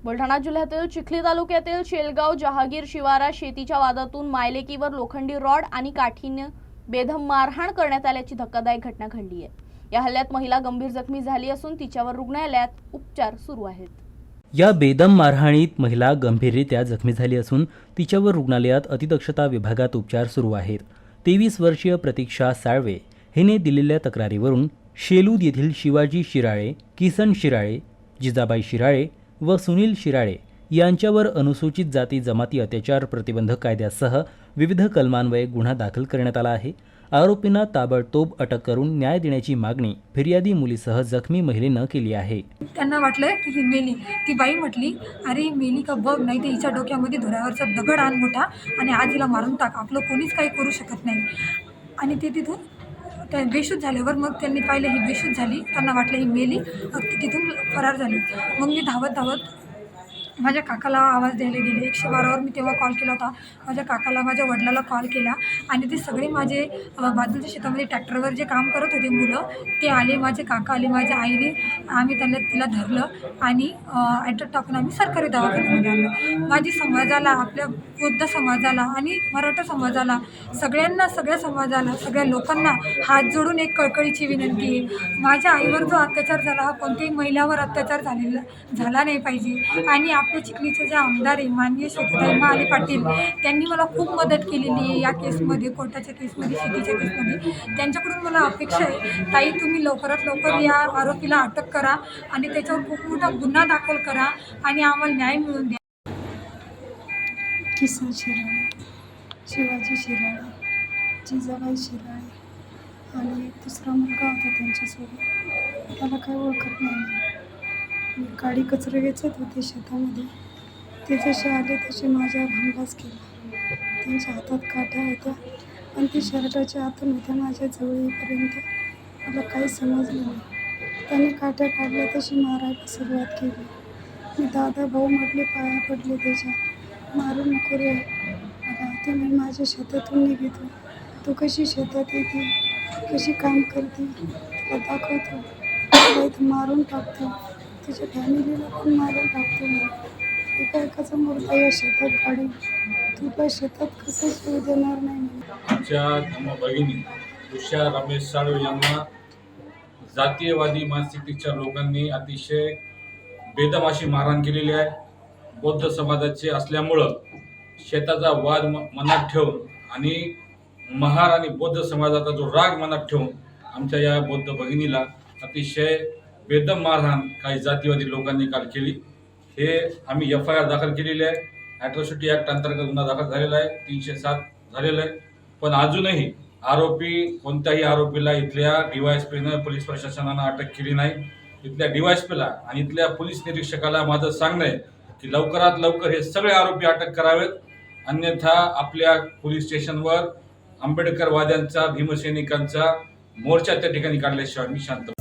बुलढाणा जिल्ह्यातील चिखली तालुक्यातील शेलगाव जहागीर शिवारात शेतीच्या वादातून मायलेकीवर लोखंडी रॉड आणि काठीने बेदम मारहाण करण्यात आल्याची धक्कादायक घटना घडली आहे। या हल्ल्यात महिला गंभीर जखमी झाली असून तिच्यावर रुग्णालयात उपचार सुरू आहेत। या बेदम मारहाणीत महिला गंभीररित्या जखमी झाली असून तिच्यावर रुग्णालयात अतिदक्षता विभागात उपचार सुरू आहेत। 23 वर्षीय प्रतीक्षा साळवे हिने दिलेल्या तक्रारीवरून शेलूद येथील शिवाजी शिराळे, किसन शिराळे, जिजाबाई शिराळे व सुनील शिराळे यांच्यावर अनुसूचित जाती जमाती अत्याचार प्रतिबंधक कायद्यासह विविध कलमान्वये गुन्हा दाखल करण्यात आला आहे। आरोपींना ताबडतोब अटक करून न्याय देण्याची मागणी फिर्यादी मुलीसह जखमी महिलेनं केली आहे। त्यांना वाटलं की ही मेली, ती बाई म्हटली अरे मेली का बघ, नाही तर हिच्या डोक्यामध्ये धुरावरचा दगड आण मोठा आणि आज हिला मारून टाक, आपलं कोणीच काही करू शकत नाही। आणि ते तिथून त्या बेशुद्ध झाल्यावर मग त्यांनी पाहिलं ही बेशुद्ध झाली, त्यांना वाटलं ही मेली, मग ती तिथून फरार झाली। मग मी धावत माझ्या काकाला आवाज द्यायला गेले। 112वर मी तेव्हा कॉल केला होता। माझ्या काकाला, माझ्या वडिलाला कॉल केला आणि ते सगळे माझे बाजूच्या शेतामध्ये ट्रॅक्टरवर जे काम करत होते मुलं ते आले, माझे काका आले, माझ्या आईने आम्ही तिला धरलं आणि ॲटक टाकून आम्ही सरकारी दवाखान्यामध्ये आणलं। माझी समाजाला, आपल्या बौद्ध समाजाला आणि मराठा समाजाला, सगळ्यांना, सगळ्या समाजाला, सगळ्या लोकांना हात जोडून एक कळकळीची विनंती आहे। माझ्या आईवर जो अत्याचार झाला हा कोणत्याही महिलावर अत्याचार झाला नाही पाहिजे। आणि आपल्या चिखलीचे जे आमदार आहे माननीय श्वेताताई महाले पाटील, त्यांनी मला खूप मदत केलेली आहे या केसमध्ये, कोर्टाच्या केसमध्ये, शेतीच्या केसमध्ये। त्यांच्याकडून मला अपेक्षा आहे ताई, तुम्ही लवकरात लवकर या आरोपीला अटक करा आणि त्याच्यावर खूप मोठा गुन्हा दाखल करा आणि आम्हाला न्याय मिळवून द्या। किसन शिराळे, शिवाजी शिराळे, जिजाबाई शिराळे आणि दुसरा मुलगा होता त्यांच्यासोबत, त्याला काही ओळखत नाही। मी गाडी कचरा वेचत होते शेतामध्ये, ते जसे आले तसे माझ्यावर हमलाच केला। त्यांच्या हातात काठ्या होत्या आणि ते शर्टाच्या आतून होत्या माझ्या जवळीपर्यंत, मला काही समजलं नाही। त्यांनी काठ्या काढल्या तशी मारायला सुरुवात केली। मी दादा भाऊ म्हटले, पाया पडले त्याच्या, मारू नको रे मला, ते मी माझ्या शेतातून निघतो, तू कशी शेतात येते, कशी काम करते तुला दाखवतो, तुला इथं मारून टाकतो, तुझ्या फॅमिलीला पण मारून टाकतो मी, एका एकाचा मुर्दा या शेतात गाडी, तू काय शेतात कसं शिव देणार नाही। आमच्या धम्म भगिनी उषा रमेश साळवे यांना जातीयवादी मानसिकतेच्या लोकांनी अतिशय बेदम अशी मारहाण केलेली आहे। बौद्ध समाजाचे असल्यामुळं शेताचा वाद मनात ठेवून आणि महार आणि बौद्ध समाजाचा जो राग मनात ठेवून आमच्या या बौद्ध भगिनीला अतिशय बेदम मारहाण काही जातीवादी लोकांनी काल केली। हे आम्ही FIR दाखल केलेली आहे। ॲट्रॉसिटी ॲक्ट अंतर्गत गुन्हा दाखल झालेला आहे, 307 झालेला आहे। पण अजूनही कोणत्याही आरोपीला इथल्या DYSPनं, पोलीस प्रशासनानं अटक केली नाही। इथल्या DYSPला आणि इथल्या पोलीस निरीक्षकाला माझं सांगणं आहे की लवकरात लवकर हे सगळे आरोपी अटक करावेत, अन्यथा आपल्या पोलीस स्टेशनवर आंबेडकरवाद्यांचा, भीमसैनिकांचा मोर्चा त्या ठिकाणी काढल्याशिवाय मी शांत